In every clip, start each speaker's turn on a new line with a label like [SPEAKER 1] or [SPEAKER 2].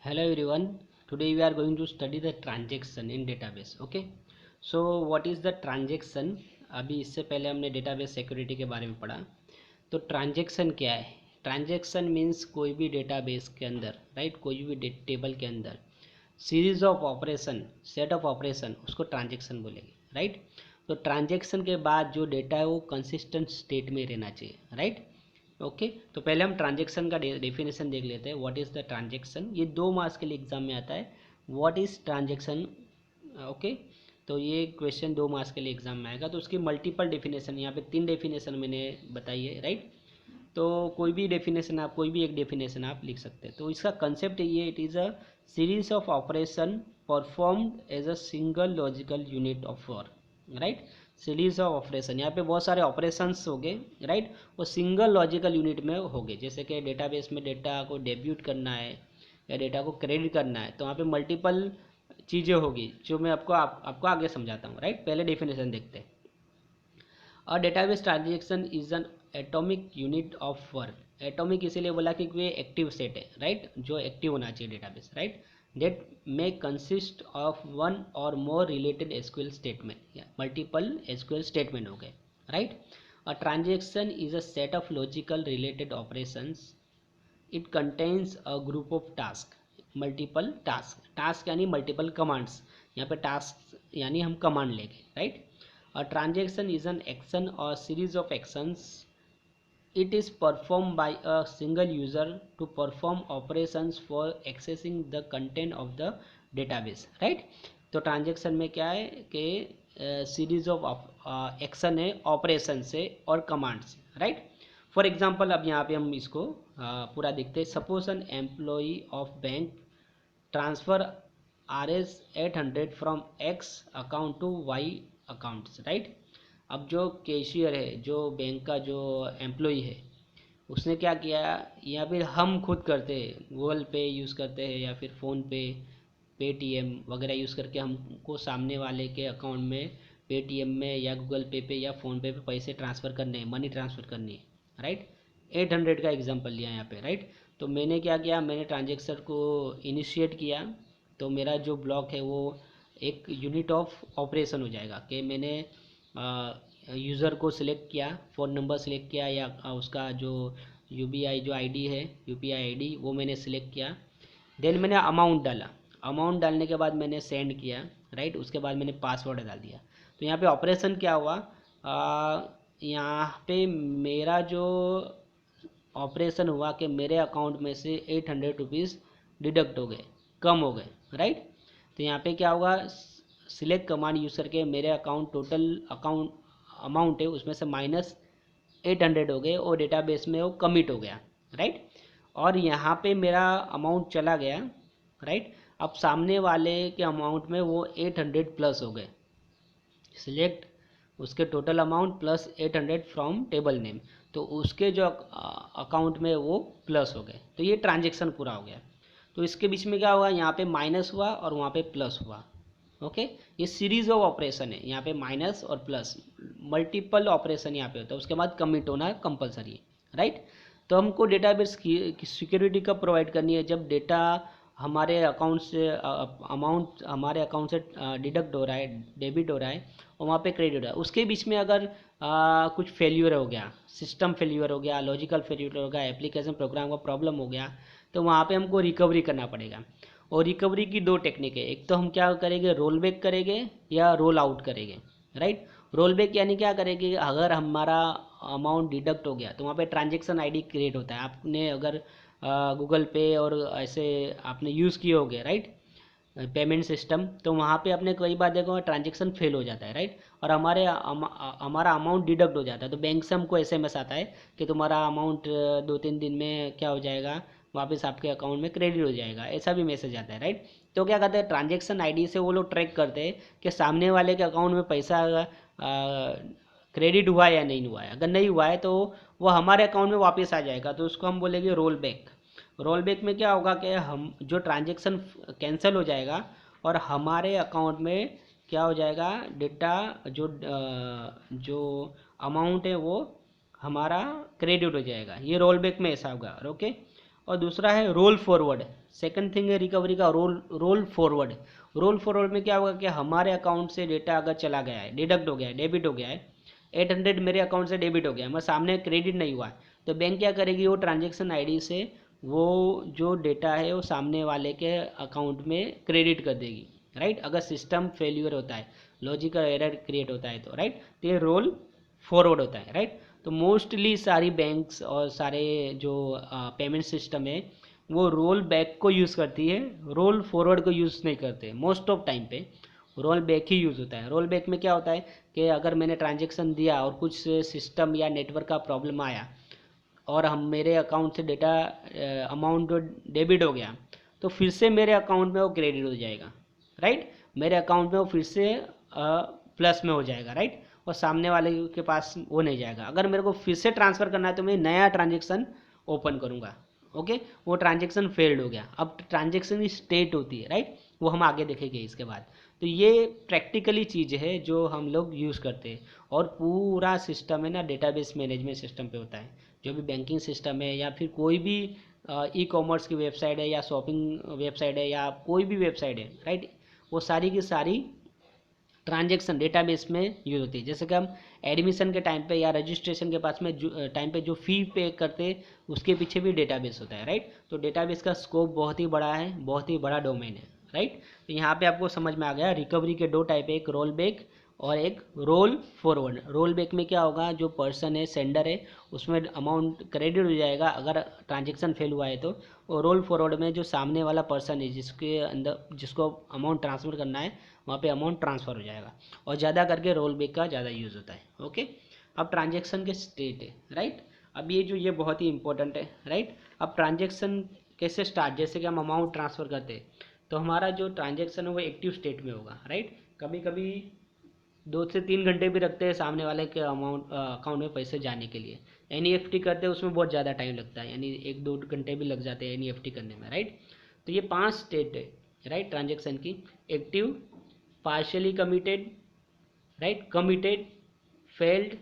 [SPEAKER 1] Hello everyone. Today we are going to study the transaction in database. Okay. So what is the transaction? अभी इससे पहले हमने database security के बारे में पढ़ा. तो ट्रांजेक्शन क्या है? ट्रांजेक्शन मीन्स कोई भी डेटाबेस के अंदर, राइट, कोई भी टेबल के अंदर series of operation, set of operation, उसको ट्रांजेक्शन बोलेंगे, राइट. तो ट्रांजेक्शन के बाद जो डेटा है वो कंसिस्टेंट स्टेट में रहना चाहिए, राइट. ओके. तो पहले हम ट्रांजेक्शन का डेफिनेशन देख लेते हैं. What is the transaction? ये 2 मार्क्स के लिए एग्जाम में आता है. What is transaction? ओके. तो ये क्वेश्चन 2 मार्क्स के लिए एग्जाम में आएगा. तो उसकी मल्टीपल डेफिनेशन, यहाँ पे 3 डेफिनेशन मैंने बताई है, राइट. तो कोई भी डेफिनेशन आप, कोई भी एक डेफिनेशन आप लिख सकते हैं. तो इसका कंसेप्ट ये, it is a series of operation performed as a single logical unit of work, right. Series of operation, यहाँ पे बहुत सारे ऑपरेशंस हो गए, राइट. वो सिंगल लॉजिकल यूनिट में हो गए. जैसे कि डेटाबेस में डेटा को डेब्यूट करना है या डेटा को क्रेडिट करना है, तो वहाँ पे मल्टीपल चीज़ें होगी जो मैं आपको आगे समझाता हूँ, राइट. पहले डेफिनेशन देखते हैं. और database transaction is an atomic unit of work. Atomic इसीलिए बोला क्योंकि ये एक्टिव सेट है, राइट, जो एक्टिव होना चाहिए database, right. That may consist of one और मोर रिलेटेड एसक्यूएल स्टेटमेंट, या मल्टीपल एसक्यूएल स्टेटमेंट हो गए, right. A transaction is a set of logical related operations. It contains a group of task, multiple task. Task यानी multiple commands. यहाँ पे task यानी हम command लेंगे, right. A transaction is an action or series of actions. It is performed by a single user to perform operations for accessing the content of the database, right. तो transaction में क्या है कि series of action है operation से और command से, right. For example अब यहाँ पे हम इसको पूरा देखते हैं. Suppose an employee of bank transfer Rs 800 from X account to Y accounts, right. अब जो कैशियर है, जो बैंक का जो एम्प्लॉई है, उसने क्या किया, या फिर हम खुद करते हैं, गूगल पे यूज़ करते हैं या फिर फ़ोन पे, पेटीएम वगैरह यूज़ करके हमको सामने वाले के अकाउंट में पेटीएम में या गूगल पे या फ़ोन पे पैसे ट्रांसफ़र करने हैं, मनी ट्रांसफ़र करनी है, राइट. 800 का एग्जांपल लिया यहाँ पे, राइट. तो मैंने क्या किया, मैंने ट्रांजेक्शन को इनिशिएट किया. तो मेरा जो ब्लॉक है वो एक यूनिट ऑफ ऑपरेशन हो जाएगा कि मैंने यूज़र को सिलेक्ट किया, फ़ोन नंबर सिलेक्ट किया, या उसका जो यूपीआई जो आईडी है, यूपीआई आईडी, वो मैंने सिलेक्ट किया. देन मैंने अमाउंट डाला. अमाउंट डालने के बाद मैंने सेंड किया, राइट. उसके बाद मैंने पासवर्ड डाल दिया. तो यहाँ पे ऑपरेशन क्या हुआ, यहाँ पे मेरा जो ऑपरेशन हुआ कि मेरे अकाउंट में से 800 रुपीज़ डिडक्ट हो गए, कम हो गए, राइट. तो यहाँ पे क्या होगा, सिलेक्ट कमांड यूज़ करके मेरे अकाउंट टोटल अकाउंट अमाउंट है उसमें से -800 हो गए और डेटाबेस में वो कमिट हो गया, राइट. और यहाँ पे मेरा अमाउंट चला गया, राइट. अब सामने वाले के अमाउंट में वो 800 प्लस हो गए. सिलेक्ट उसके total amount plus 800 from table name, तो उसके जो अकाउंट में वो प्लस हो गए. तो ये ट्रांजेक्शन पूरा हो गया. तो इसके बीच में क्या हुआ, यहाँ पे माइनस हुआ और वहाँ पे प्लस हुआ. ओके. ये सीरीज ऑफ ऑपरेशन है, यहाँ पे माइनस और प्लस, मल्टीपल ऑपरेशन यहाँ पे होता है. उसके बाद कमिट होना कंपलसरी है, राइट. तो हमको डेटाबेस की सिक्योरिटी कब प्रोवाइड करनी है, जब डेटा हमारे अकाउंट से अमाउंट हमारे अकाउंट से डिडक्ट हो रहा है, डेबिट हो रहा है, और वहाँ पे क्रेडिट हो रहा है. उसके बीच में अगर कुछ फेल्यूर हो गया, सिस्टम फेल्यूर हो गया, लॉजिकल फेल्यूर हो गया, एप्लीकेशन प्रोग्राम का प्रॉब्लम हो गया, तो वहाँ पे हमको रिकवरी करना पड़ेगा. और रिकवरी की 2 टेक्निक है. एक तो हम क्या करेंगे, रोल बैक करेंगे या रोल आउट करेंगे, राइट. रोल बैक यानी क्या करेंगे, अगर हमारा अमाउंट डिडक्ट हो गया तो वहाँ पे ट्रांजेक्शन आईडी क्रिएट होता है. आपने अगर गूगल पे और ऐसे आपने यूज़ किए होंगे, राइट, पेमेंट सिस्टम, तो वहाँ पे आपने कई बार देखो ट्रांजेक्शन फेल हो जाता है, राइट. और हमारा अमाउंट डिडक्ट हो जाता है. तो बैंक से हमको एसएमएस आता है कि तुम्हारा अमाउंट 2-3 दिन में क्या हो जाएगा, वापस आपके अकाउंट में क्रेडिट हो जाएगा, ऐसा भी मैसेज आता है, राइट. तो क्या करते हैं, ट्रांजेक्शन आईडी से वो लोग ट्रैक करते हैं कि सामने वाले के अकाउंट में पैसा क्रेडिट हुआ है या नहीं हुआ है. अगर नहीं हुआ है तो वो हमारे अकाउंट में वापस आ जाएगा, तो उसको हम बोलेंगे रोल बैक. रोल बैक में क्या होगा कि हम जो ट्रांजेक्शन कैंसिल हो जाएगा और हमारे अकाउंट में क्या हो जाएगा, डेटा जो अमाउंट है वो हमारा क्रेडिट हो जाएगा. ये रोल बैक में ऐसा होगा, ओके. और दूसरा है रोल फॉरवर्ड। सेकंड थिंग है रिकवरी का रोल फॉरवर्ड। रोल फॉरवर्ड में क्या होगा कि हमारे अकाउंट से डेटा अगर चला गया है, डिडक्ट हो गया है, डेबिट हो गया है, 800 मेरे अकाउंट से डेबिट हो गया है, मैं सामने क्रेडिट नहीं हुआ, तो बैंक क्या करेगी, वो ट्रांजेक्शन आईडी से वो जो डेटा है वो सामने वाले के अकाउंट में क्रेडिट कर देगी, राइट। अगर सिस्टम फेल्यूर होता है, लॉजिकल एरर क्रिएट होता है तो, राइट। तो ये रोल फॉरवर्ड होता है, राइट। तो मोस्टली सारी बैंक्स और सारे जो पेमेंट सिस्टम है वो रोल बैक को यूज़ करती है, रोल फॉरवर्ड को यूज़ नहीं करते। मोस्ट ऑफ टाइम पे रोल बैक ही यूज़ होता है। रोल बैक में क्या होता है कि अगर मैंने ट्रांजेक्शन दिया और कुछ सिस्टम या नेटवर्क का प्रॉब्लम आया और हम मेरे अकाउंट से डेटा अमाउंट डेबिट हो गया, तो फिर से मेरे अकाउंट में वो क्रेडिट हो जाएगा, राइट। मेरे अकाउंट में वो फिर से प्लस में हो जाएगा, राइट। और सामने वाले के पास वो नहीं जाएगा। अगर मेरे को फिर से ट्रांसफ़र करना है तो मैं नया ट्रांजेक्शन ओपन करूँगा, ओके। वो ट्रांजेक्शन फेल्ड हो गया, अब ट्रांजेक्शन स्टेट होती है, राइट। वो हम आगे देखेंगे इसके बाद। तो ये प्रैक्टिकली चीज़ है जो हम लोग यूज़ करते हैं। और पूरा सिस्टम है ना डेटाबेस मैनेजमेंट सिस्टम पे होता है। जो भी बैंकिंग सिस्टम है या फिर कोई भी ई कॉमर्स की वेबसाइट है या शॉपिंग वेबसाइट है या कोई भी वेबसाइट है, राइट, वो सारी की सारी ट्रांजेक्शन डेटाबेस में यूज होती है। जैसे कि हम एडमिशन के टाइम पे या रजिस्ट्रेशन के पास में टाइम पे जो फ़ी पे करते उसके पीछे भी डेटाबेस होता है, राइट। तो डेटाबेस का स्कोप बहुत ही बड़ा है, बहुत ही बड़ा डोमेन है, राइट। तो यहाँ पे आपको समझ में आ गया रिकवरी के दो टाइप है, एक रोल बैक और एक रोल फॉरवर्ड। रोल बैक में क्या होगा, जो पर्सन है सेंडर है उसमें अमाउंट क्रेडिट हो जाएगा अगर ट्रांजेक्शन फेल हुआ है तो। और रोल फॉरवर्ड में जो सामने वाला पर्सन है जिसके अंदर जिसको अमाउंट ट्रांसफ़र करना है वहाँ पे अमाउंट ट्रांसफ़र हो जाएगा। और ज़्यादा करके रोल बैक का ज़्यादा यूज़ होता है, ओके। अब ट्रांजेक्शन के स्टेट है, राइट। अब ये बहुत ही इंपॉर्टेंट है, राइट। अब ट्रांजेक्शन कैसे स्टार्ट, जैसे कि हम अमाउंट ट्रांसफ़र करते हैं तो हमारा जो ट्रांजेक्शन है वो एक्टिव स्टेट में होगा, राइट। कभी कभी 2 से 3 घंटे भी रखते हैं सामने वाले के अकाउंट में पैसे जाने के लिए। एनईएफटी करते हैं उसमें बहुत ज़्यादा टाइम लगता है, यानी 1-2 घंटे भी लग जाते हैं एनईएफटी करने में, राइट। तो ये 5 स्टेट है, राइट, ट्रांजेक्शन की। Active, partially committed, right, committed, failed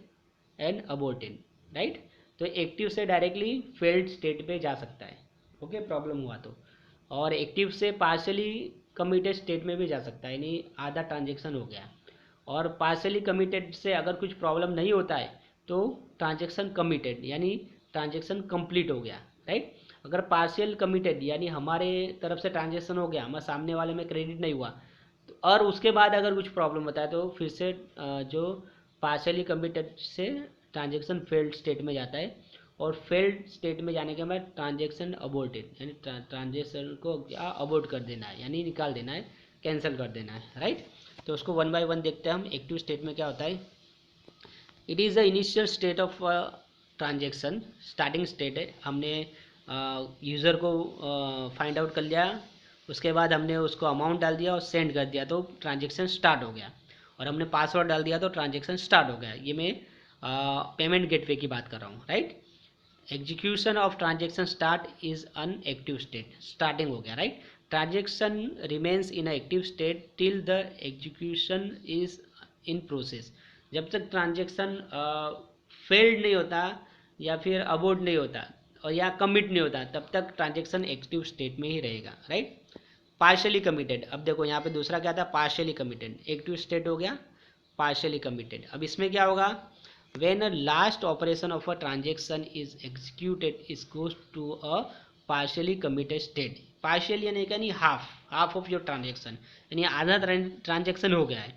[SPEAKER 1] and aborted, right. तो एक्टिव से डायरेक्टली फेल्ड स्टेट पे जा सकता है, ओके, प्रॉब्लम हुआ तो। और एक्टिव से पार्शियली कमिटेड स्टेट में भी जा सकता है, यानी आधा ट्रांजेक्शन हो गया। और पार्शियली कमिटेड से अगर कुछ प्रॉब्लम नहीं होता है तो ट्रांजेक्शन कमिटेड यानी ट्रांजेक्शन कंप्लीट हो गया, राइट। अगर पार्शियल कमिटेड यानी हमारे तरफ से ट्रांजेक्शन हो गया, हमारे सामने वाले में क्रेडिट नहीं हुआ तो, और उसके बाद अगर कुछ प्रॉब्लम होता है तो फिर से जो पार्शियली कमिटेड से ट्रांजेक्शन फेल्ड स्टेट में जाता है। और फेल्ड स्टेट में जाने के बाद ट्रांजेक्शन अबॉर्टेड यानी ट्रांजेक्शन को क्या अबॉर्ट कर देना है, यानी निकाल देना है, कैंसिल कर देना है, राइट। तो उसको वन बाय वन देखते हैं हम। एक्टिव स्टेट में क्या होता है, it is the initial state of transaction, starting state है। हमने यूज़र को फाइंड आउट कर लिया, उसके बाद हमने उसको अमाउंट डाल दिया और सेंड कर दिया तो ट्रांजेक्शन स्टार्ट हो गया। और हमने पासवर्ड डाल दिया तो ट्रांजेक्शन स्टार्ट हो गया। ये मैं पेमेंट गेटवे की बात कर रहा हूँ, right. Execution of transaction start is an active state, starting हो गया, right. Transaction remains in active state till the execution is in process. जब तक ट्रांजेक्शन फेल्ड नहीं होता या फिर अबॉर्ट नहीं होता और या कमिट नहीं होता तब तक ट्रांजेक्शन एक्टिव स्टेट में ही रहेगा, राइट। पार्शियली कमिटेड, अब देखो यहाँ पे दूसरा क्या था, पार्शियली कमिटेड। एक्टिव स्टेट हो गया, पार्शियली कमिटेड। अब इसमें क्या होगा, when a last operation of a transaction is executed it goes to a partially committed state। partial यानी half of your transaction, यानी आधा ट्रांजेक्शन हो गया है।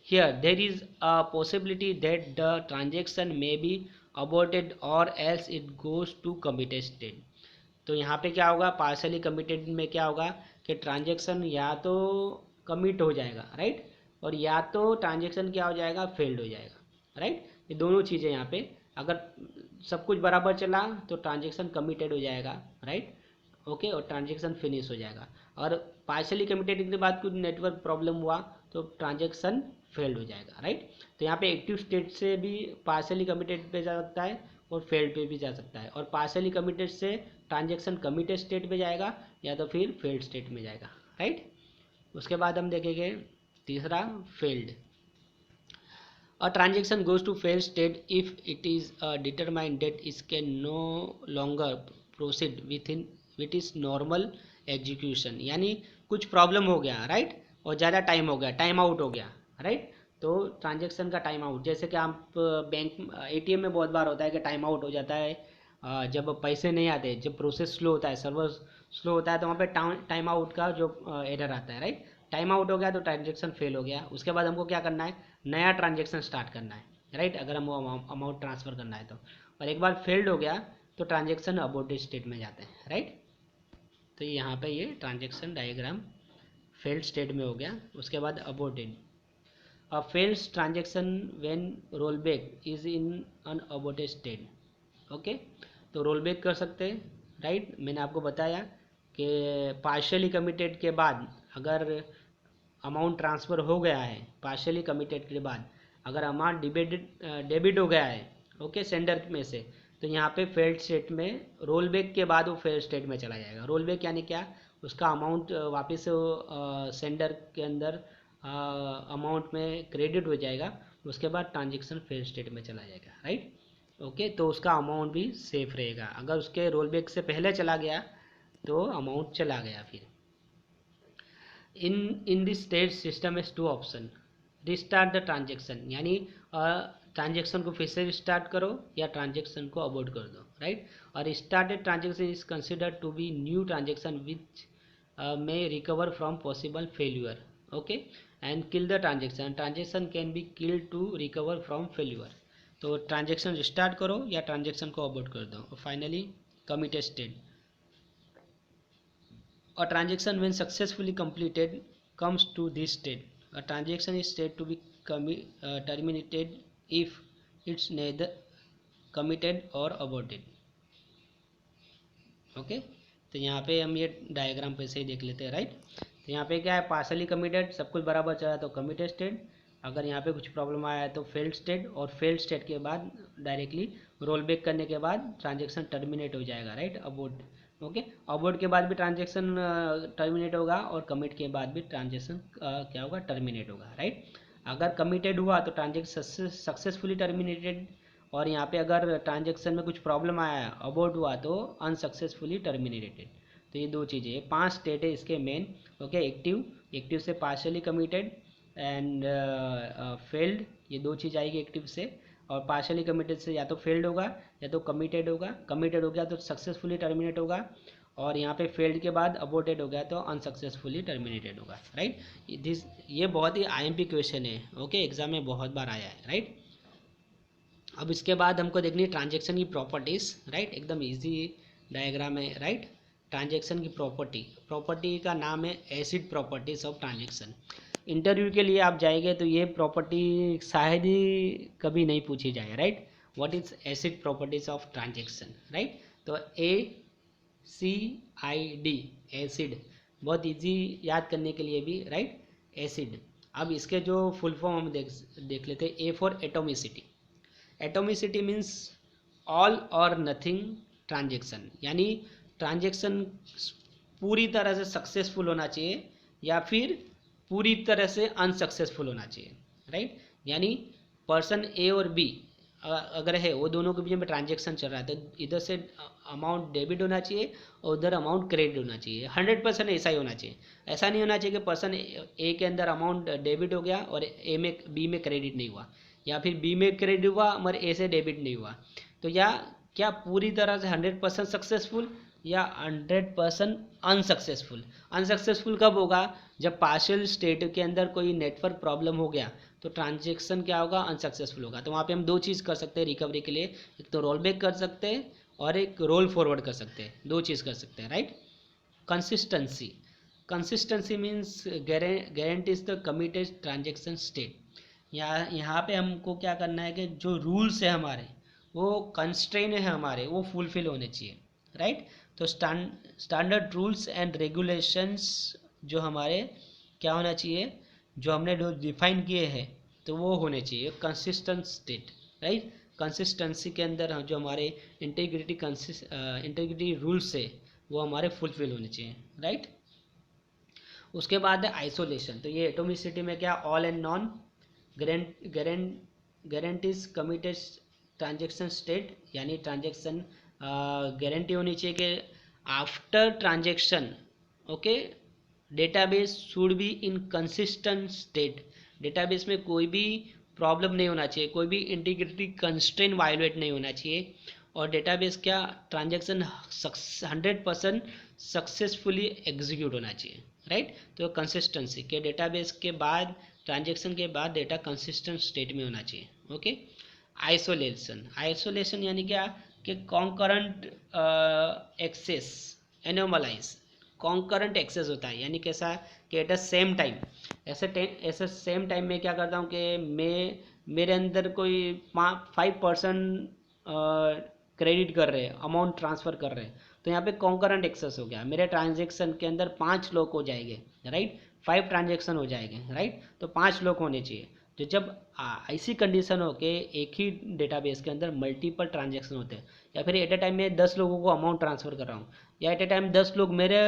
[SPEAKER 1] here there is a possibility that the transaction may be aborted or else it goes to committed state। तो यहाँ पे क्या होगा, पार्शली कमिटेड में क्या होगा कि ट्रांजेक्शन या तो कमिट हो जाएगा, राइट, और या तो ट्रांजेक्शन क्या हो जाएगा, फेल्ड हो जाएगा, राइट। ये दोनों चीज़ें यहाँ पे, अगर सब कुछ बराबर चला तो ट्रांजेक्शन कमिटेड हो जाएगा, राइट, ओके, और ट्रांजेक्शन फिनिश हो जाएगा। और पार्शली कमिटेड के बाद कुछ नेटवर्क प्रॉब्लम हुआ तो ट्रांजेक्शन फेल्ड हो जाएगा, राइट। तो यहाँ पे एक्टिव स्टेट से भी पार्शली कमिटेड पे जा सकता है और फेल्ड पे भी जा सकता है। और पार्शली कमिटेड से ट्रांजेक्शन कमिटेड स्टेट पे जाएगा या तो फिर फेल्ड स्टेट में जाएगा, राइट। उसके बाद हम देखेंगे तीसरा, failed. A transaction goes to failed state if it is determined that it can no longer proceed with its normal execution, यानी कुछ प्रॉब्लम हो गया राइट, और ज़्यादा टाइम हो गया, टाइम आउट हो गया राइट। तो ट्रांजेक्शन का टाइम आउट, जैसे कि आप बैंक एटीएम में बहुत बार होता है कि टाइम आउट हो जाता है, जब पैसे नहीं आते, जब प्रोसेस स्लो होता है, सर्वर स्लो होता है, तो वहाँ पे टाइम आउट का जो एरर आता है राइट। टाइम आउट हो गया तो ट्रांजेक्शन फेल हो गया, उसके बाद हमको क्या करना है, नया ट्रांजेक्शन स्टार्ट करना है राइट, अगर हमको अमाउंट ट्रांसफ़र करना है तो। और एक बार फेल्ड हो गया तो ट्रांजेक्शन अबॉर्टेड स्टेट में जाते हैं राइट। तो यहाँ पे ये ट्रांजेक्शन डायग्राम फेल्ड स्टेट में हो गया, उसके बाद aborted. A failed transaction when rollback is in an aborted state, okay. तो रोल बैक कर सकते हैं राइट। मैंने आपको बताया कि पार्शियली कमिटेड के बाद अगर अमाउंट ट्रांसफ़र हो गया है, पार्शियली कमिटेड के बाद अगर अमाउंट डेबिट हो गया है ओके सेंडर में से, तो यहाँ पे फेल्ड स्टेट में रोल बैक के बाद वो फेल्ड स्टेट में चला जाएगा। रोल बैक यानी क्या, उसका अमाउंट वापस सेंडर के अंदर अमाउंट में क्रेडिट हो जाएगा, उसके बाद ट्रांजेक्शन फेल स्टेट में चला जाएगा राइट। ओके, तो उसका अमाउंट भी सेफ रहेगा। अगर उसके रोल बैक से पहले चला गया तो अमाउंट चला गया। फिर in this state system is two option, restart the transaction, यानी ट्रांजेक्शन को फिर से रिस्टार्ट करो या ट्रांजेक्शन को अबॉर्ट कर दो राइट। और started transaction is considered to be new transaction which may recover from possible failure, okay, and kill the transaction can be killed to recover from failure। तो ट्रांजेक्शन रिस्टार्ट करो या transaction को abort कर दो। और finally committed state, a transaction when successfully completed comes to this state, a transaction is said to be terminated if it's neither committed or aborted, okay. तो यहाँ पे हम ये डायग्राम पे से ही देख लेते हैं राइट। तो यहाँ पे क्या है, पार्शली कमिटेड, सब कुछ बराबर चला तो कमिटेड स्टेट, अगर यहाँ पे कुछ प्रॉब्लम आया है तो फेल्ड स्टेट, और फेल्ड स्टेट के बाद डायरेक्टली रोल बैक करने के बाद ट्रांजेक्शन टर्मिनेट हो जाएगा राइट, अबॉर्ट। ओके, अबॉर्ट के बाद भी ट्रांजेक्शन टर्मिनेट होगा और कमिट के बाद भी ट्रांजेक्शन क्या होगा, टर्मिनेट होगा राइट। अगर कमिटेड हुआ तो ट्रांजेक्शन सक्सेसफुली टर्मिनेटेड, और यहाँ पे अगर ट्रांजेक्शन में कुछ प्रॉब्लम आया, अबॉर्ट हुआ तो अनसक्सेसफुली टर्मिनेटेड। तो ये दो चीज़ें, 5 स्टेट है इसके मेन, ओके। एक्टिव से पार्शियली कमिटेड एंड फेल्ड, ये दो चीज़ आएगी एक्टिव से। और पार्शियली कमिटेड से या तो फेल्ड होगा या तो कमिटेड होगा, कमिटेड हो गया तो सक्सेसफुली टर्मिनेट होगा, और यहाँ पे फेल्ड के बाद अबॉर्टेड हो गया तो अनसक्सेसफुली टर्मिनेटेड होगा राइट। ये बहुत ही आईएमपी क्वेश्चन है, ओके, एग्जाम में बहुत बार आया है राइट। अब इसके बाद हमको देखनी है ट्रांजेक्शन की प्रॉपर्टीज़ राइट, एकदम इजी डायग्राम है राइट। ट्रांजेक्शन की प्रॉपर्टी का नाम है acid properties of transaction. Interview के लिए आप जाएंगे तो ये प्रॉपर्टी शायद ही कभी नहीं पूछी जाए right. What is acid properties of transaction right. तो ACID एसिड, बहुत इजी याद करने के लिए भी राइट, एसिड। अब इसके जो फुल फॉर्म हम देख लेते हैं। A for atomicity, atomicity means all और नथिंग ट्रांजेक्शन, यानी ट्रांजेक्शन पूरी तरह से सक्सेसफुल होना चाहिए या फिर पूरी तरह से अनसक्सेसफुल होना चाहिए राइट। यानी पर्सन ए और बी अगर है, वो दोनों के बीच में ट्रांजेक्शन चल रहा है, तो इधर से अमाउंट डेबिट होना चाहिए और उधर अमाउंट क्रेडिट होना चाहिए। 100% ऐसा ही होना चाहिए। ऐसा नहीं होना चाहिए कि पर्सन ए के अंदर अमाउंट डेबिट हो गया और बी में क्रेडिट नहीं हुआ, या फिर बी में क्रेडिट हुआ मगर ए से डेबिट नहीं हुआ। तो या क्या पूरी तरह से 100% सक्सेसफुल या 100% अनसक्सेसफुल। अनसक्सेसफुल कब होगा, जब पार्शियल स्टेट के अंदर कोई नेटवर्क प्रॉब्लम हो गया तो ट्रांजेक्शन क्या होगा, अनसक्सेसफुल होगा। तो वहाँ पे हम दो चीज़ कर सकते हैं रिकवरी के लिए, एक तो रोल बैक कर सकते हैं और एक रोल फॉरवर्ड कर सकते हैं, दो चीज़ कर सकते हैं right. Consistency means guarantees the committed transaction state. यहाँ पे हमको क्या करना है कि जो रूल्स है हमारे, वो कंस्ट्रेन है हमारे, वो फुलफिल होने चाहिए राइट। तो स्टैंडर्ड रूल्स एंड रेगुलेशंस जो हमारे क्या होना चाहिए, जो हमने जो डिफाइन किए हैं तो वो होने चाहिए कंसिस्टेंट स्टेट राइट। कंसिस्टेंसी के अंदर जो हमारे इंटीग्रिटी रूल्स है वो हमारे फुलफिल होने चाहिए राइट। उसके बाद है आइसोलेशन। तो ये एटोमिसिटी में क्या, all and non guarantees committed transaction state, यानी ट्रांजेक्शन गारंटी होनी चाहिए कि after transaction, okay, database should be in consistent state. Database में कोई भी प्रॉब्लम नहीं होना चाहिए, कोई भी इंटीग्रिटी कंस्ट्रेंट वायलेट नहीं होना चाहिए, और डेटाबेस क्या ट्रांजेक्शन 100% सक्सेसफुली एग्जीक्यूट होना चाहिए, राइट। तो कंसिस्टेंसी के डेटाबेस के बाद ट्रांजेक्शन के बाद डेटा कंसिस्टेंट स्टेट में होना चाहिए, ओके। आइसोलेशन, आइसोलेशन यानी क्या कि कॉन्करेंट एक्सेस, एनोमलाइज, कॉन्करेंट एक्सेस होता है, यानी कैसा कि एट अ सेम टाइम, ऐसे सेम टाइम में क्या करता हूँ कि मैं मेरे अंदर कोई 5% क्रेडिट कर रहे हैं, अमाउंट ट्रांसफ़र कर रहे हैं, तो यहाँ पे कॉन्करेंट एक्सेस हो गया, मेरे ट्रांजेक्शन के अंदर 5 लोग हो जाएंगे, राइट, 5 ट्रांजेक्शन हो जाएंगे, राइट, तो 5 लोग होने चाहिए। तो जब ऐसी कंडीशन हो कि एक ही डेटाबेस के अंदर मल्टीपल ट्रांजेक्शन होते हैं, या फिर एट ए टाइम में 10 लोगों को अमाउंट ट्रांसफ़र कर रहा हूँ, या एट ए टाइम 10 लोग मेरे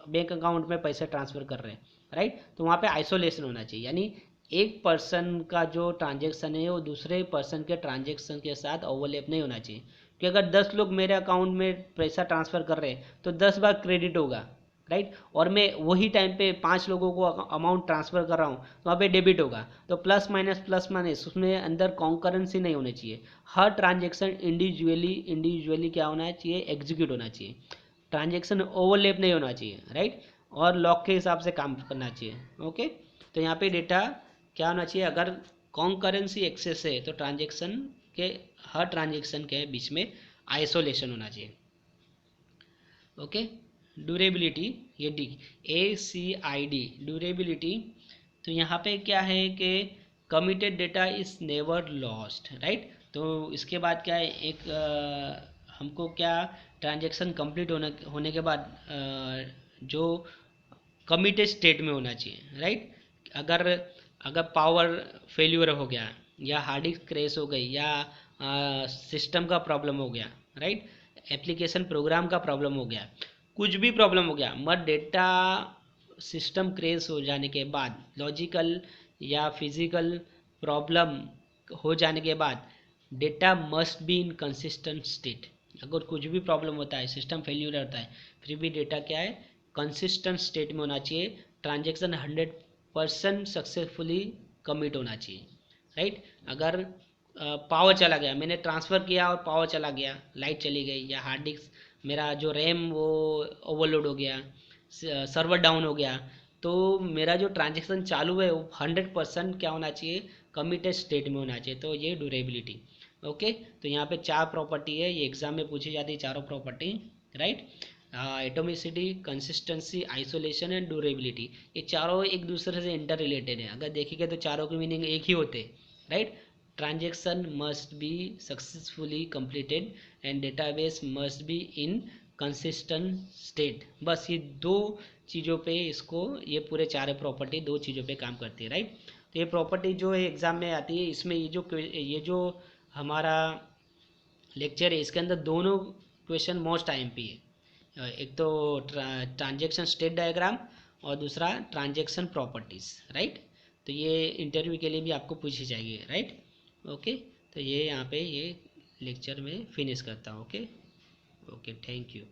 [SPEAKER 1] बैंक अकाउंट में पैसे ट्रांसफ़र कर रहे हैं, राइट, तो वहाँ पे आइसोलेशन होना चाहिए, यानी एक पर्सन का जो ट्रांजेक्शन है वो दूसरे पर्सन के ट्रांजेक्शन के साथ ओवरलैप नहीं होना चाहिए, कि अगर 10 लोग मेरे अकाउंट में पैसा ट्रांसफ़र कर रहे हैं तो 10 बार क्रेडिट होगा, राइट, और मैं वही टाइम पे 5 लोगों को अमाउंट ट्रांसफ़र कर रहा हूँ तो वहाँ पे डेबिट होगा, तो प्लस माइनस उसमें अंदर कॉन्करेंसी नहीं होनी चाहिए, हर ट्रांजेक्शन इंडिविजुअली क्या होना चाहिए, एग्जीक्यूट होना चाहिए, ट्रांजेक्शन ओवरलैप नहीं होना चाहिए, राइट, और लॉक के हिसाब से काम करना चाहिए, ओके। तो यहाँ पे डेटा क्या होना चाहिए, अगर कॉन्करेंसी एक्सेस है तो ट्रांजेक्शन के हर ट्रांजेक्शन के बीच में आइसोलेशन होना चाहिए, ओके। ड्यूरेबिलिटी, ये ACID ड्यूरेबिलिटी, तो यहाँ पे क्या है कि committed data is never lost, right, तो इसके बाद क्या है, एक हमको क्या ट्रांजेक्शन कंप्लीट होने के बाद जो कमिटेड स्टेट में होना चाहिए, राइट, अगर अगर पावर फेल्यूर हो गया, या हार्ड डिस्क क्रैश हो गई, या सिस्टम का प्रॉब्लम हो गया, राइट, एप्लीकेशन प्रोग्राम का प्रॉब्लम हो गया, कुछ भी प्रॉब्लम हो गया, मगर डेटा सिस्टम क्रैश हो जाने के बाद, लॉजिकल या फिजिकल प्रॉब्लम हो जाने के बाद, data must be in consistent state. अगर कुछ भी प्रॉब्लम होता है, सिस्टम फेल्यूर होता है, फिर भी डेटा क्या है, कंसिस्टेंट स्टेट में होना चाहिए, ट्रांजेक्शन 100% सक्सेसफुली कमिट होना चाहिए, राइट। अगर पावर चला गया, मैंने ट्रांसफ़र किया और पावर चला गया, लाइट चली गई, या हार्ड डिस्क मेरा जो रैम वो ओवरलोड हो गया, सर्वर डाउन हो गया, तो मेरा जो ट्रांजेक्शन चालू है वो 100% क्या होना चाहिए, कमिटेड स्टेट में होना चाहिए, तो ये ड्यूरेबिलिटी, ओके। तो यहाँ पे 4 प्रॉपर्टी है, ये एग्जाम में पूछी जाती है, चारों property, right, atomicity, consistency, isolation and durability, ये चारों एक दूसरे से इंटर रिलेटेड है, अगर देखेंगे तो चारों के मीनिंग एक ही होते हैं, right. Transaction must be successfully completed and database must be in consistent state, बस ये 2 चीज़ों पे इसको, ये पूरे 4 प्रॉपर्टी 2 चीज़ों पे काम करती है, राइट। तो ये प्रॉपर्टी जो है एग्ज़ाम में आती है, इसमें ये जो हमारा लेक्चर है इसके अंदर दोनों क्वेश्चन मोस्ट IMP है, एक तो ट्रांजेक्शन स्टेट डायग्राम और दूसरा ट्रांजेक्शन प्रॉपर्टीज़, राइट। तो ये इंटरव्यू के लिए भी आपको पूछी जाएगी, राइट, ओके। तो ये यहाँ पे ये लेक्चर में फिनिश करता हूँ, ओके, ओके, थैंक यू।